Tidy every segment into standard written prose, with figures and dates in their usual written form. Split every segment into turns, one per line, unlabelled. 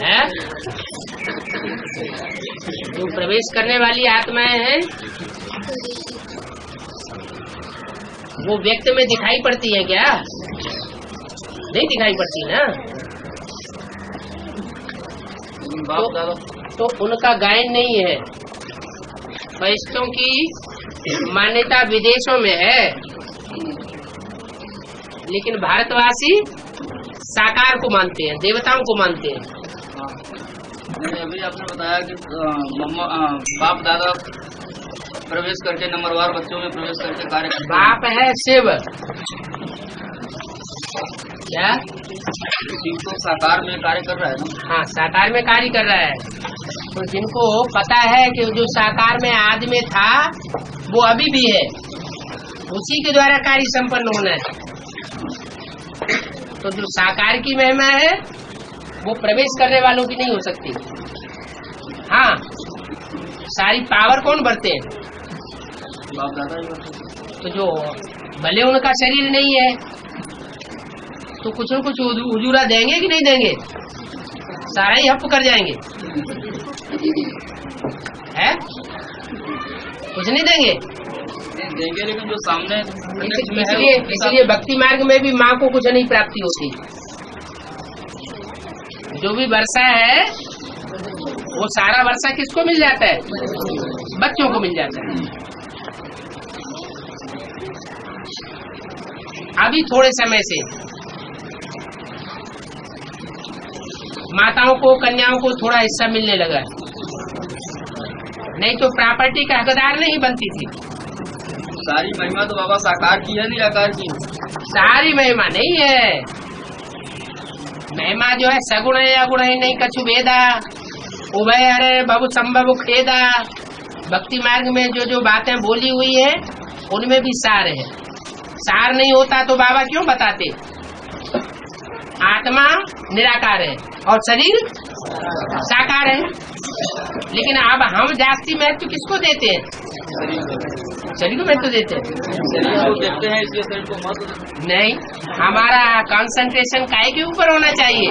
है? जो प्रवेश करने वाली आत्माएं हैं वो व्यक्त में दिखाई पड़ती है क्या? नहीं दिखाई पड़ती ना। तो उनका गायन नहीं है। फरिश्तों की मान्यता विदेशों में है, लेकिन भारतवासी साकार को मानते हैं, देवताओं को मानते हैं।
अभी आपने बताया कि बाप दादा प्रवेश करके नंबरवार बच्चों में प्रवेश करके कार्य करते हैं।
बाप है शिव, क्या
शिव तो साकार में कार्य कर रहा है ना?
हाँ, साकार में कार्य कर रहा है। तो जिनको पता है कि जो साकार में आदि में था वो अभी भी है, उसी के द्वारा कार्य संपन्न होना है। तो जो साकार की महिमा है वो प्रवेश करने वालों की नहीं हो सकती। हाँ, सारी पावर कौन भरते हैं?
बाप दादा ही भरते हैं।
तो जो भले उनका शरीर नहीं है तो कुछ न कुछ उजूरा देंगे कि नहीं देंगे? सारा ही हप कर जाएंगे, है? कुछ नहीं देंगे?
देंगे, लेकिन जो सामने
इसलिए भक्ति मार्ग में भी माँ को कुछ नहीं प्राप्ति होती। जो भी वर्षा है वो सारा वर्षा किसको मिल जाता है? बच्चों को मिल जाता है। अभी थोड़े समय से माताओं को, कन्याओं को थोड़ा हिस्सा मिलने लगा, नहीं तो प्रॉपर्टी का हकदार नहीं बनती थी।
सारी महिमा तो बाबा साकार की है, निराकार की?
सारी महिमा नहीं है। महिमा जो है सगुण है अगुण है नहीं कछु भेदा, उभय हरे बहु संभव खेदा। भक्ति मार्ग में जो जो बातें बोली हुई है उनमें भी सार है। सार नहीं होता तो बाबा क्यों बताते? आत्मा निराकार है और शरीर साकार है। लेकिन अब हम जास्ती महत्व किसको देते हैं? शरीर को महत्व देते हैं।
देखते हैं इसलिए शरीर को महत्व
नहीं, हमारा कंसंट्रेशन काय के ऊपर होना चाहिए?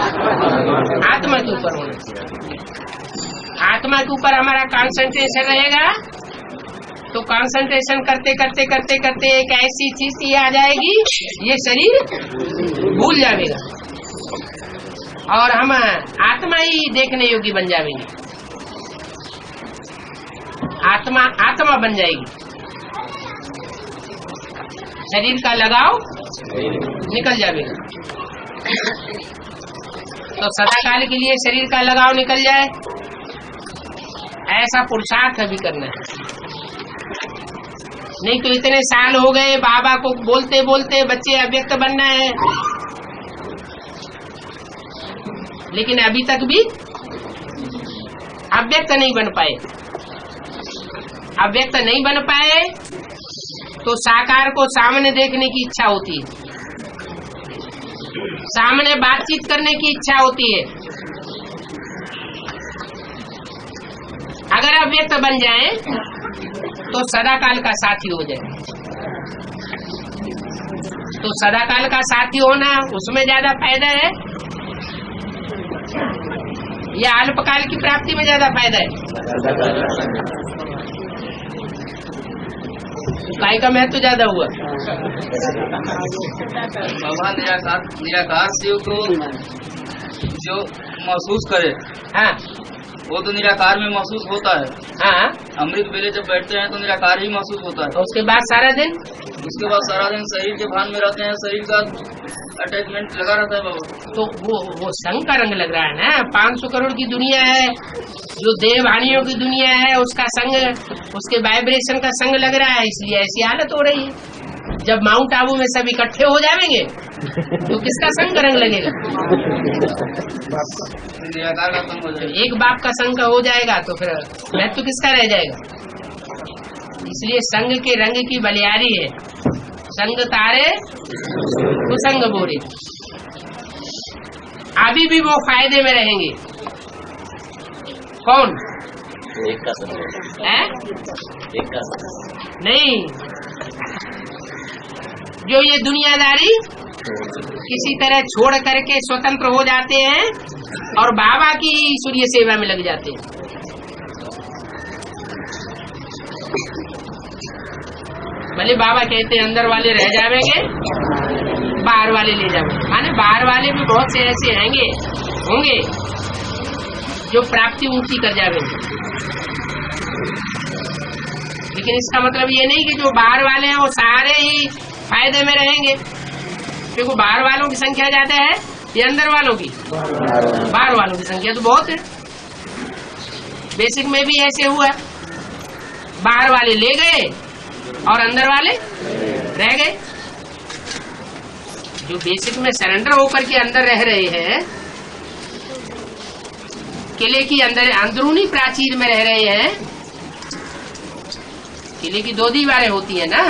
आत्मा के ऊपर होना चाहिए। आत्मा के ऊपर हमारा कंसंट्रेशन रहेगा तो कंसंट्रेशन करते करते करते करते एक ऐसी चीज ये आ जाएगी, ये शरीर भूल जाएगा और हम आत्मा ही देखने योग्य बन जाएंगे। आत्मा आत्मा बन जाएगी। शरीर का लगाव निकल जाएगा। तो सदा काल के लिए शरीर का लगाव निकल जाए, ऐसा पुरुषार्थ भी करना है। नहीं तो इतने साल हो गए बाबा को बोलते बोलते बच्चे अव्यक्त बनना है, लेकिन अभी तक भी अव्यक्त नहीं बन पाए। अव्यक्त नहीं बन पाए तो साकार को सामने देखने की इच्छा होती है, सामने बातचीत करने की इच्छा होती है। अगर अव्यक्त बन जाए तो सदाकाल का साथी हो जाए। तो सदाकाल का साथी होना उसमें ज्यादा फायदा है या अल्पकाल की प्राप्ति में ज्यादा फायदा है? काय का महत्व ज्यादा हुआ?
बाबा निराकार शिव को जो महसूस करे,
हाँ
वो तो निराकार में महसूस होता है।
हाँ,
अमृत वेले जब बैठते हैं तो निराकार ही महसूस होता है।
तो उसके बाद सारा दिन शरीर के भान में रहते हैं, शरीर का अटैचमेंट लगा रहता है बाबा। तो वो संग का रंग लग रहा है ना। 500 करोड़ की दुनिया है, जो देव वाणियों की दुनिया है, उसका संग, उसके वाइब्रेशन का संग लग रहा है, इसलिए ऐसी हालत हो रही है। जब माउंट आबू में सब इकट्ठे हो जाएंगे तो किसका संग का रंग लगेगा?
निराकार का संग हो जाएगा।
एक बाप का संग हो जाएगा तो फिर महत्व किसका रह जाएगा? इसलिए संग के रंग की बलियारी है। संग तारे कुसंग बोरे। अभी भी वो फायदे में रहेंगे। कौन?
एक का संग
है?
एक का संग
नहीं, जो ये दुनियादारी किसी तरह छोड़ करके स्वतंत्र हो जाते हैं और बाबा की सूर्य सेवा में लग जाते हैं। भले बाबा कहते हैं अंदर वाले रह जाएंगे, बाहर वाले ले जाएंगे, माने बाहर वाले भी बहुत से ऐसे होंगे जो प्राप्ति मुक्ति कर जाएंगे। लेकिन इसका मतलब ये नहीं कि जो बाहर वाले हैं वो सारे ही फायदे में रहेंगे, क्योंकि बाहर वालों की संख्या ज्यादा है या अंदर वालों की? बाहर वालों की संख्या तो बहुत है। बेसिक में भी ऐसे हुआ, बाहर वाले ले गए और अंदर वाले रह गए। जो बेसिक में सरेंडर होकर के अंदर रह रहे हैं, किले की अंदरूनी प्राचीर में रह रहे हैं। किले की 2 दीवारें होती है ना,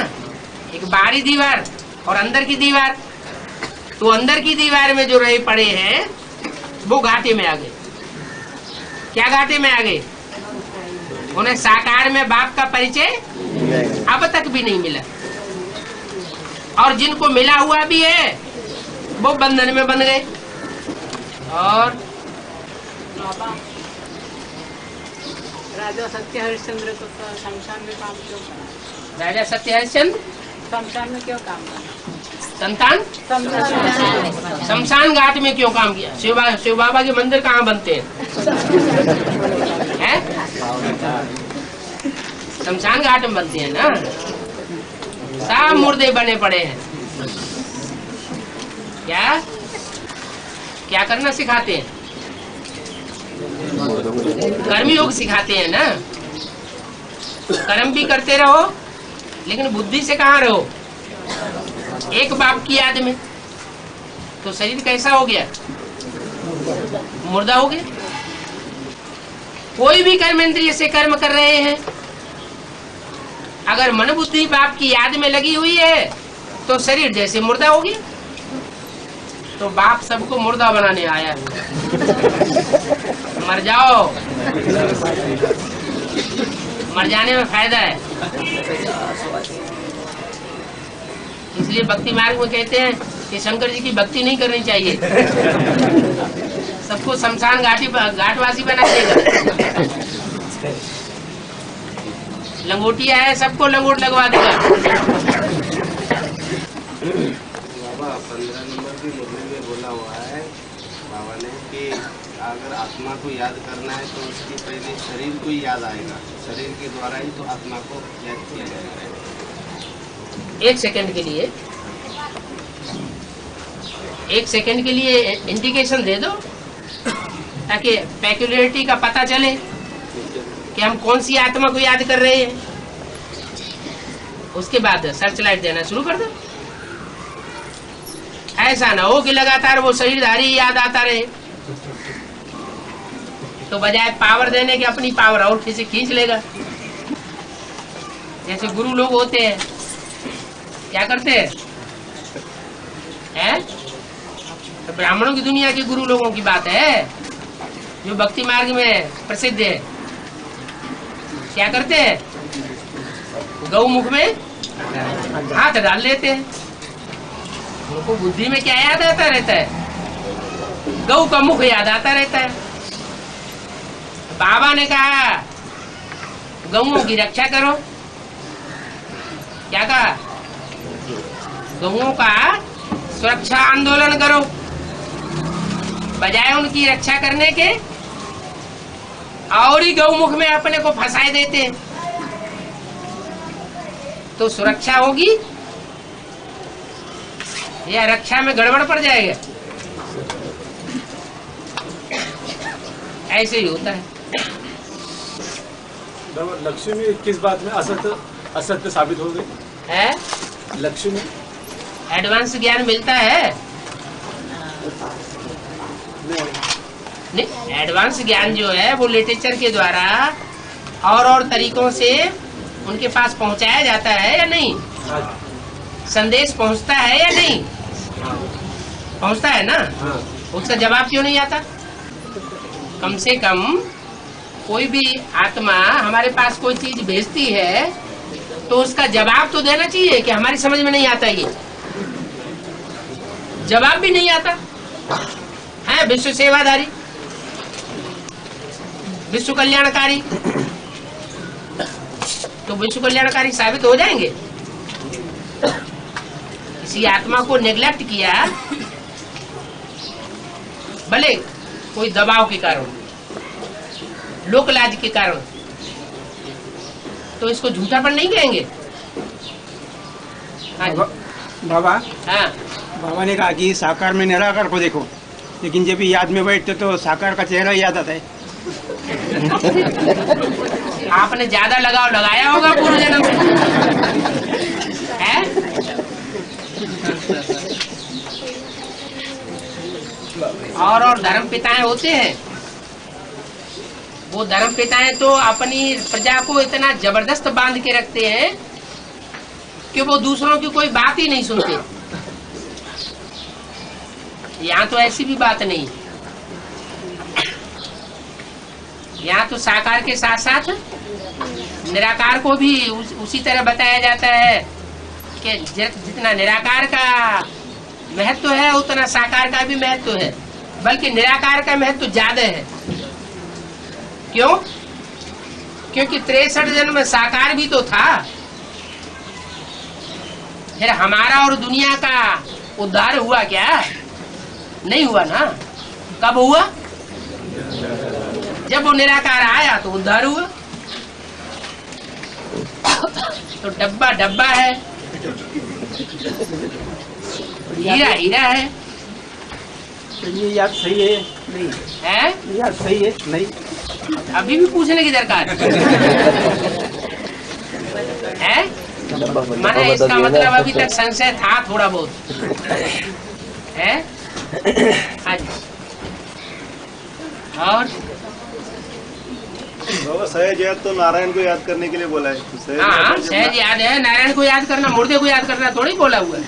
एक बाहरी दीवार और अंदर की दीवार। तो अंदर की दीवार में जो रहे पड़े हैं वो घाटे में आ गए। क्या घाटे में आ गए? उन्हें साकार में बाप का परिचय अब तक भी नहीं मिला, और जिनको मिला हुआ भी है वो बंधन में बन गए। और
राजा सत्य हरिश्चंद्र को शमशान में काम क्यों करा?
राजा सत्य हरिश्चंद्र
शमशान में क्यों काम करा?
संतान शमशान घाट में क्यों काम किया? शिव बाबा के मंदिर कहाँ बनते हैं? शमशान घाट में बनते हैं ना। सब मुर्दे बने पड़े हैं। क्या करना सिखाते हैं? कर्मयोग सिखाते हैं ना। कर्म भी करते रहो, लेकिन बुद्धि से कहाँ रहो? एक बाप की याद में। तो शरीर कैसा हो गया? मुर्दा हो गया। कोई भी कर्मेंद्रिय से कर्म कर रहे हैं, अगर मन बुद्धि बाप की याद में लगी हुई है तो शरीर जैसे मुर्दा हो गया। तो बाप सबको मुर्दा बनाने आया है। मर जाओ, मर जाने में फायदा है। इसलिए भक्ति मार्ग में कहते हैं कि शंकर जी की भक्ति नहीं करनी चाहिए, सबको शमशान घाटवासी बना देगा। लंगोटिया है, सबको लंगोट लगवा देगा।
बाबा 15 नंबर की मुरली में बोला हुआ है बाबा ने कि अगर आत्मा को याद करना है तो उसकी पहले शरीर को ही याद आएगा, शरीर के द्वारा ही तो आत्मा को याद किया जाएगा।
1 सेकंड के लिए, 1 सेकंड के लिए इंडिकेशन दे दो, ताकि पेक्युलरिटी का पता चले कि हम कौन सी आत्मा को याद कर रहे हैं। उसके बाद सर्च लाइट देना शुरू कर दो। ऐसा ना हो कि लगातार वो शरीरधारी याद आता रहे, तो बजाय पावर देने के अपनी पावर और किसी खींच लेगा। जैसे गुरु लोग होते हैं, क्या करते हैं? तो ब्राह्मणों की दुनिया के गुरु लोगों की बात है, जो भक्ति मार्ग में प्रसिद्ध है। क्या करते हैं? गौमुख में हाथ डाल लेते हैं। उनको बुद्धि में क्या याद आता रहता है? गौ का मुख याद आता रहता है। बाबा ने कहा गौओं की रक्षा करो। क्या कहा? गौओं का सुरक्षा आंदोलन करो। बजाय उनकी रक्षा करने के और ही गौमुख में अपने को फंसाए देते हैं। तो सुरक्षा होगी या रक्षा में गड़बड़ पड़ जाएगा? ऐसे ही होता है।
लक्ष्मी किस बात में असत्य साबित हो गई
है?
लक्ष्मी
एडवांस ज्ञान मिलता है? नहीं, एडवांस ज्ञान जो है वो लिटरेचर के द्वारा और तरीकों से उनके पास पहुंचाया जाता है या नहीं? संदेश पहुंचता है या नहीं? पहुंचता है ना। उसका जवाब क्यों नहीं आता? कम से कम कोई भी आत्मा हमारे पास कोई चीज भेजती है तो उसका जवाब तो देना चाहिए कि हमारी समझ में नहीं आता ये। जवाब भी नहीं आता है। विश्व सेवाधारी, विश्व कल्याणकारी, तो विश्व कल्याणकारी साबित हो जाएंगे। इसी आत्मा को नेग्लेक्ट किया, भले कोई दबाव के कारण, लोक लाज के कारण, तो इसको झूठापन नहीं कहेंगे। हाँ जी।
बाबा,
हाँ,
बाबा ने कहा कि साकार में निराकार को देखो, लेकिन जब याद में बैठते तो साकार का चेहरा याद आता है।
आपने ज्यादा लगाव लगाया होगा पूर्व जन्म में, है? और धर्म पिताएं होते हैं, वो धर्म पिताएं तो अपनी प्रजा को इतना जबरदस्त बांध के रखते हैं कि वो दूसरों की कोई बात ही नहीं सुनते। यहाँ तो ऐसी भी बात नहीं, यहाँ तो साकार के साथ साथ निराकार को भी उसी तरह बताया जाता है कि जितना निराकार का महत्व है उतना साकार का भी महत्व है, बल्कि निराकार का महत्व ज्यादा है। क्यों? क्योंकि 63 जन्म में साकार भी तो था। फिर हमारा और दुनिया का उद्धार हुआ क्या? नहीं हुआ ना। कब हुआ? जब वो निराकार आया तो उद्धार हुआ। तो डब्बा डब्बा है, हीरा हीरा है।
तो ये याद सही है नहीं
है?
ये याद सही है नहीं?
अभी भी पूछने की दरकार है? माने इसका मतलब अभी तक संशय था थोड़ा बहुत, है? हाँ जी। और
बाबा सहज याद तो नारायण को याद करने के लिए बोला है। तो
हाँ, सहज याद है। नारायण को याद करना मुर्दे को याद करना थोड़ी बोला हुआ है।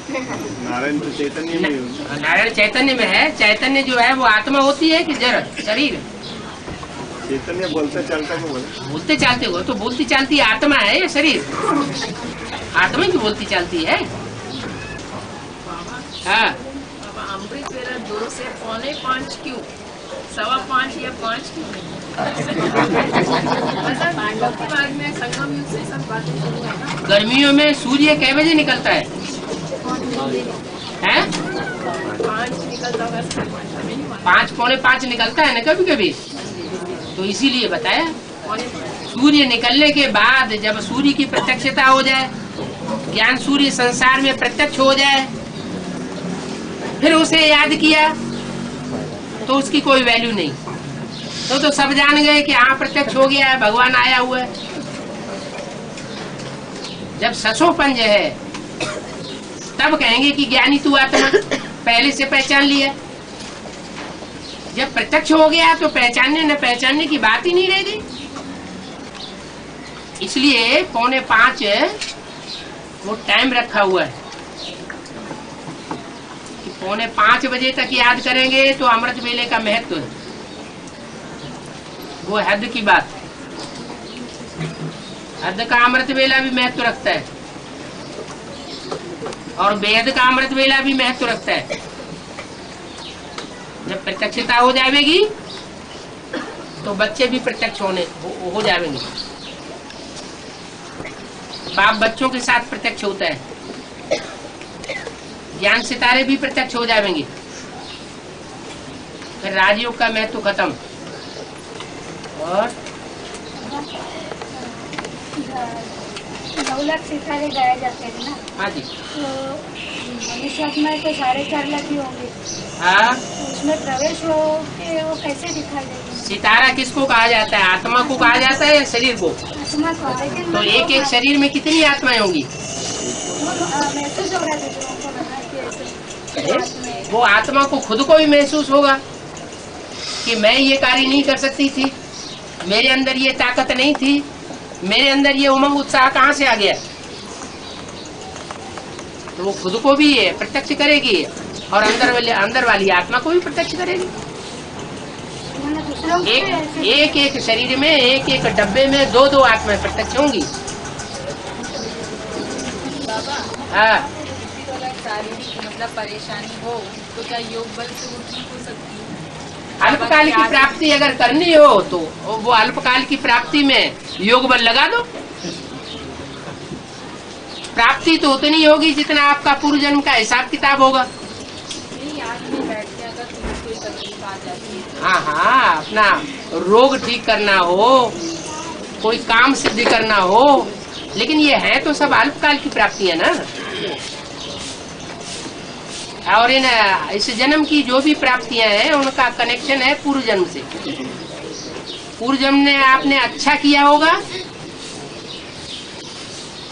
नारायण तो चैतन्य में है।
नारायण चैतन्य में है। चैतन्य जो है वो आत्मा होती है कि जड़ शरीर?
चैतन्य बोलते चलता को बोला।
बोलते चालते हो तो बोलती चालती आत्मा है या शरीर? आत्मा की बोलती चालती है। हाँ,
अमृत वेला 2 से 4:45 क्यों? 5:15 या 5 क्यों? मतलब के बाद में संगम युग से सब बातें शुरू है ना।
गर्मियों में सूर्य कै बजे निकलता है?
5 निकलता होगा,
5 पौने 5 निकलता है ना कभी कभी। तो इसीलिए बताया, सूर्य निकलने के बाद जब सूर्य की प्रत्यक्षता हो जाए, ज्ञान सूर्य संसार में प्रत्यक्ष हो जाए, फिर उसे याद किया तो उसकी कोई वैल्यू नहीं। तो सब जान गए कि हाँ प्रत्यक्ष हो गया है, भगवान आया हुआ है। जब ससोपंज है तब कहेंगे कि ज्ञानी तू आत्मा, पहले से पहचान लिया। जब प्रत्यक्ष हो गया तो पहचानने न पहचानने की बात ही नहीं रहेगी। इसलिए 4:45 वो टाइम रखा हुआ है कि 4:45 बजे तक याद करेंगे तो अमृत वेले का महत्व है। वो हद की बात, हद का अमृत वेला भी महत्व रखता है और बेहद का अमृत वेला भी महत्व रखता है। जब प्रत्यक्षता हो जाएगी तो बच्चे भी प्रत्यक्ष हो जाएंगे। बाप बच्चों के साथ प्रत्यक्ष होता है, ज्ञान सितारे भी प्रत्यक्ष हो जाएंगे। फिर राजयोग का महत्व खत्म। और
9 लाख सितारे गाए जाते हैं ना।
हाँ जी।
तो मनुष्य में तो 4.5 लाख ही होंगे।
हाँ,
तो उसमें प्रवेश हो के वो कैसे दिखाई देगी?
सितारा किसको कहा जाता है? आत्मा को कहा जाता है या शरीर को?
आत्मा को। लेकिन
तो एक एक शरीर में कितनी आत्माएं होंगी?
महसूस हो रहा है दूसरों को ना कि ऐसे
वो आत्मा को खुद को भी महसूस होगा कि मैं ये कार्य नहीं कर सकती थी, मेरे अंदर ये ताकत नहीं थी, मेरे अंदर ये उमंग उत्साह कहाँ से आ गया। तो वो खुद को भी प्रत्यक्ष करेगी और अंदर वाली आत्मा को भी प्रत्यक्ष करेगी। एक शरीर में, एक डब्बे में 2 आत्माएं प्रत्यक्ष होंगी। हाँ,
शारीरिक मतलब परेशानी हो तो क्या योग बल से वो ठीक हो सकती है?
अल्पकाल की प्राप्ति अगर करनी हो तो वो अल्पकाल की प्राप्ति में योग बल लगा दो। प्राप्ति तो उतनी होगी जितना आपका पूर्व जन्म का हिसाब किताब होगा।
नहीं, आज में बैठ के अगर कोई तकलीफ आ जाती है
हाँ हाँ, अपना रोग ठीक करना हो, कोई काम सिद्ध करना हो, लेकिन ये है तो सब अल्पकाल की प्राप्तियां ना। और इन इस जन्म की जो भी प्राप्तियां हैं उनका कनेक्शन है पूर्व जन्म से। पूर्व जन्म ने आपने अच्छा किया होगा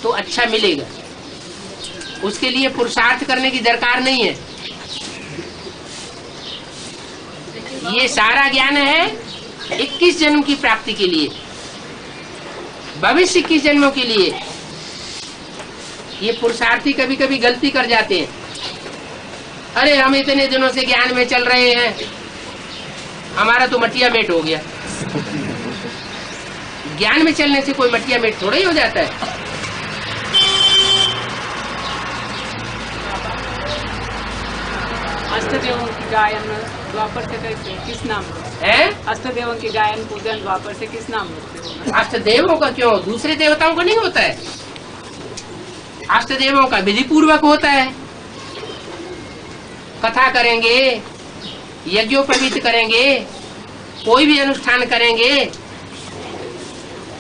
तो अच्छा मिलेगा, उसके लिए पुरुषार्थ करने की दरकार नहीं है। ये सारा ज्ञान है 21 जन्म की प्राप्ति के लिए, भविष्य 21 जन्मों के लिए। ये पुरुषार्थी कभी कभी गलती कर जाते हैं। अरे हम इतने दिनों से ज्ञान में चल रहे हैं, हमारा तो मटिया मेट हो गया। ज्ञान में चलने से कोई मटिया मेट थोड़ा ही हो जाता है।
अष्टदेवों की गायन द्वापर से कैसे किस नाम
है?
अष्टदेवों की गायन पूजन द्वापर से किस नाम रखते हो?
अष्टदेवों का क्यों, दूसरे देवताओं का नहीं होता है? अष्टदेवों का विधि पूर्वक होता है। कथा करेंगे, यज्ञोपवीत करेंगे, कोई भी अनुष्ठान करेंगे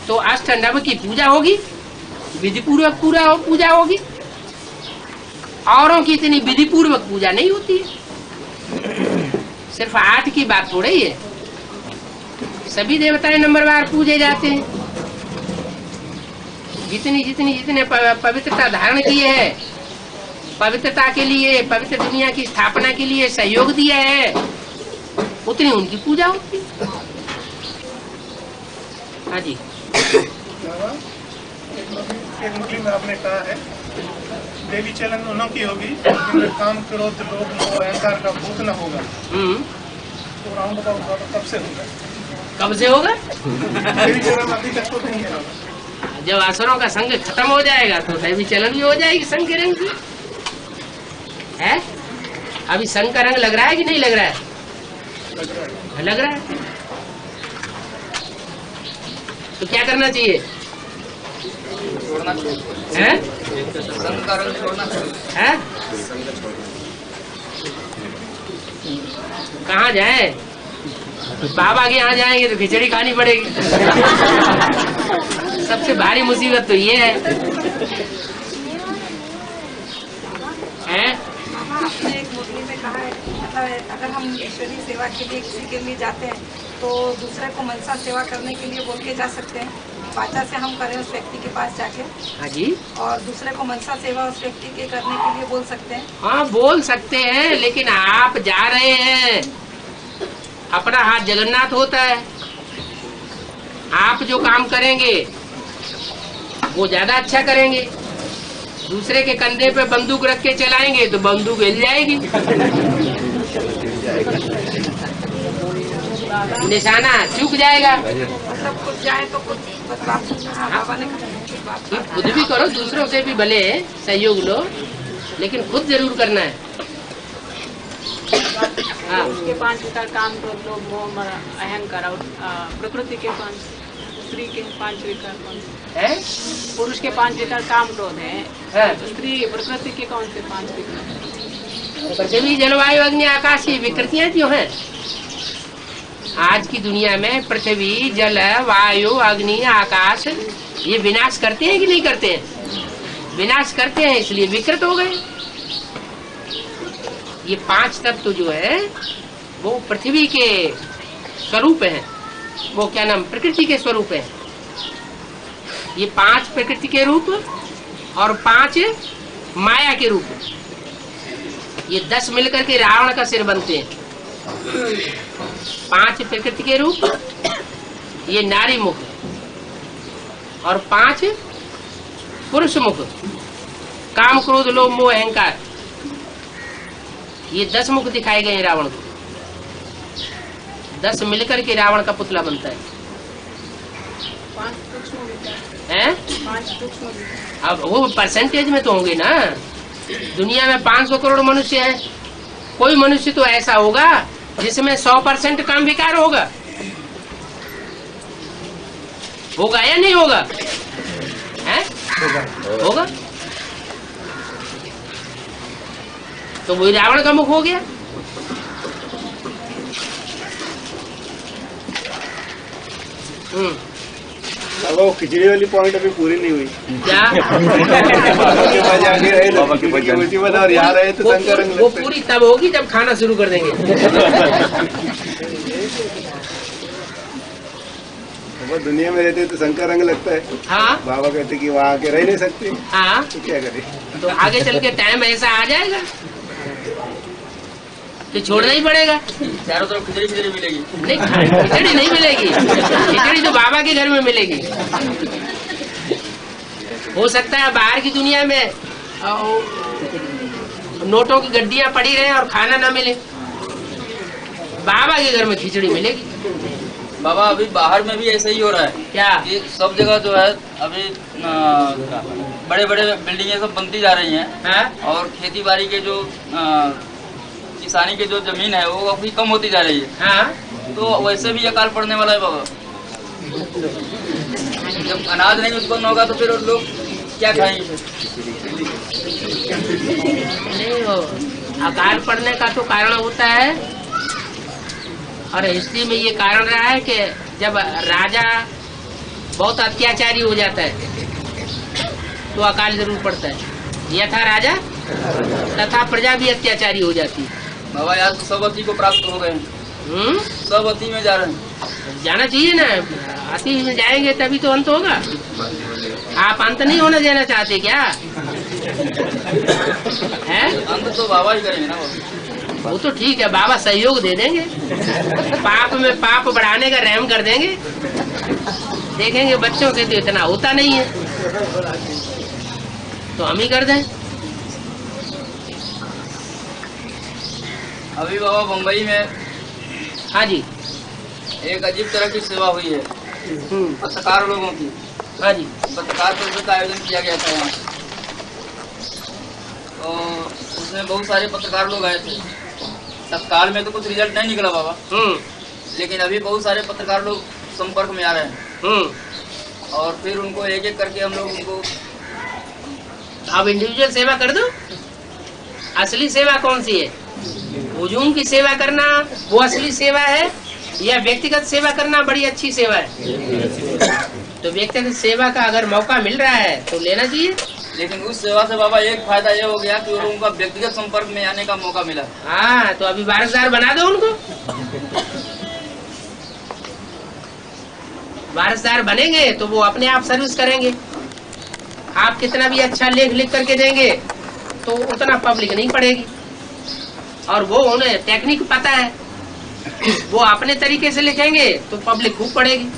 तो अष्ट नव की पूजा होगी, विधि पूर्वक पूजा होगी। औरों की इतनी विधि पूर्वक पूजा नहीं होती है। सिर्फ 8 की बात थोड़ी ही है, सभी देवताएं नंबरवार पूजे जाते हैं। जितने पवित्रता धारण किए है, पवित्रता के लिए, पवित्र दुनिया की स्थापना के लिए सहयोग दिया है, उतनी उनकी पूजा होती है। हाँ जी,
एक मुरली में आपने कहा है देवी चलन उन्हों की होगी जिनमें काम क्रोध लोभ मोह अहंकार का भूत न होगा। तो राउंड अबाउट कब से होगा?
कब से होगा?
देवी चलन अभी तक तो नहीं है।
जब असुरों का संग खत्म हो जाएगा तो देवी चलन भी हो जाएगी संग के रंग की। है अभी संग का रंग लग रहा है कि नहीं लग रहा है? लग रहा है। तो क्या करना चाहिए?
छोड़ना चाहिए।
है?
संग का रंग छोड़ना चाहिए।
है? कहाँ जाए? बाबा के यहाँ जाएंगे तो खिचड़ी खानी पड़ेगी। सबसे भारी मुसीबत तो ये है।
आपने एक मुरली में कहा है मतलब अगर हम ईश्वरीय सेवा के लिए किसी के लिए जाते हैं तो दूसरे को मनसा सेवा करने के लिए बोल के जा सकते हैं। वाचा से हम करें उस व्यक्ति के पास जाके।
हाँ जी।
और दूसरे को मनसा सेवा उस व्यक्ति के करने के लिए बोल सकते हैं।
हाँ बोल सकते हैं, लेकिन आप जा रहे हैं, अपना हाथ जगन्नाथ होता है। आप जो काम करेंगे वो ज्यादा अच्छा करेंगे। दूसरे के कंधे पे बंदूक रख के चलाएंगे तो बंदूक हिल जाएगी, निशाना चूक जाएगा।
मतलब खुद जाए तो खुद बाबा ने
खुद भी करो, दूसरों से भी भले सहयोग लो, लेकिन खुद जरूर करना है। हाँ।
उसके 5 विकार काम क्रोध लोभ मोह अहंकार और प्रकृति के 5, स्त्री के 5 विकार कौन से
है?
पुरुष के 5 विकार काम क्रोध है,
है।
स्त्री प्रकृति के कौन से 5 विकार?
पृथ्वी जलवायु अग्नि आकाश ये विकृतियां जो हैं आज की दुनिया में, पृथ्वी जल वायु अग्नि आकाश, ये विनाश करते हैं कि नहीं करते हैं? विनाश करते हैं, इसलिए विकृत हो गए। ये 5 तत्व जो है वो पृथ्वी के स्वरूप हैं, वो क्या नाम, प्रकृति के स्वरूप है। ये 5 प्रकृति के रूप और 5 माया के रूप, ये 10 मिलकर के रावण का सिर बनते हैं। 5 प्रकृति के रूप, ये नारी मुख, और 5 पुरुष मुख, काम क्रोध लोभ मोह अहंकार, ये 10 मुख दिखाए गए हैं रावण को। 10 मिलकर के रावण का पुतला बनता है।
5 सूक्ष्म विकार
हैं?
5 सूक्ष्म विकार।
अब वो परसेंटेज में तो होंगे ना, दुनिया में 500 करोड़ मनुष्य हैं, कोई मनुष्य तो ऐसा होगा जिसमें 100% काम बेकार होगा या नहीं होगा? है? होगा। तो वही रावण का मुख हो गया।
वो खिचड़ी वाली पॉइंट अभी पूरी नहीं हुई
क्या?
बाबा के बजाय और यहाँ रहे तो शंकर रंग
वो पूरी तब होगी जब खाना शुरू कर देंगे।
वो दुनिया में रहते तो शंकर रंग लगता है।
हाँ,
बाबा कहते कि वहाँ आके रह नहीं सकते।
हाँ,
तो क्या करें?
तो आगे चल के टाइम ऐसा आ जाएगा कि छोड़ना ही पड़ेगा।
चारों तरफ खिचड़ी मिलेगी।
नहीं, खिचड़ी नहीं मिलेगी, खिचड़ी तो बाबा के घर में मिलेगी। हो सकता है बाहर की दुनिया में नोटों की गड्डियां पड़ी रहे और खाना ना मिले, बाबा के घर में खिचड़ी मिलेगी।
बाबा अभी बाहर में भी ऐसा ही हो रहा है
क्या?
कि सब जगह जो है अभी बड़े बड़े बिल्डिंगें सब बनती जा रही हैं।
हाँ? और
खेती बाड़ी के जो किसानी के जो जमीन है वो अभी कम होती जा रही है।
हाँ?
तो वैसे भी अकाल पड़ने वाला है बाबा। जब अनाज नहीं उत्पन्न होगा तो फिर लोग क्या खाएंगे?
नहीं, हो अकाल पड़ने का तो कारण होता है, और हिस्ट्री में ये कारण रहा है कि जब राजा बहुत अत्याचारी हो जाता है तो अकाल जरूर पड़ता है। यथा राजा तथा प्रजा भी अत्याचारी हो जाती है।
बाबा यार तो सब अति को प्राप्त हो गए हैं। सब अति में जा रहे हैं।
जाना चाहिए ना, अति में जाएंगे तभी तो अंत होगा। आप अंत नहीं होने देना चाहते क्या? है?
अंत तो बाबा ही करेंगे ना।
वो तो ठीक है, बाबा सहयोग दे देंगे, पाप में पाप बढ़ाने का रहम कर देंगे। देखेंगे बच्चों से तो इतना होता नहीं है तो हम ही कर दें।
अभी बाबा बम्बई में
हाँ जी,
एक अजीब तरह की सेवा हुई है पत्रकार लोगों की।
हाँ जी,
पत्रकार परिषद का आयोजन किया गया था यहाँ, तो उसमें बहुत सारे पत्रकार लोग आए थे। तत्काल में तो कुछ रिजल्ट नहीं निकला बाबा, लेकिन अभी बहुत सारे पत्रकार लोग संपर्क में आ रहे हैं। और फिर उनको एक एक करके हम लोग उनको
अब इंडिविजुअल सेवा कर दो। असली सेवा कौन सी है? हुजूम की सेवा करना वो असली सेवा है, या व्यक्तिगत सेवा करना बड़ी अच्छी सेवा है? तो व्यक्तिगत सेवा का अगर मौका मिल रहा है तो लेना चाहिए।
लेकिन उस सेवा से बाबा एक फायदा ये हो गया कि उन लोगों का व्यक्तिगत संपर्क में आने का मौका मिला।
हाँ, तो अभी वारसदार बना दो उनको। वारसदार बनेंगे तो वो अपने आप सर्विस करेंगे। आप कितना भी अच्छा लेख लिख करके देंगे तो उतना पब्लिक नहीं पढ़ेगी, और वो उन्हें टेक्निक पता है, वो अपने तरीके से लिखेंगे तो पब्लिक खूब पढ़ेगी।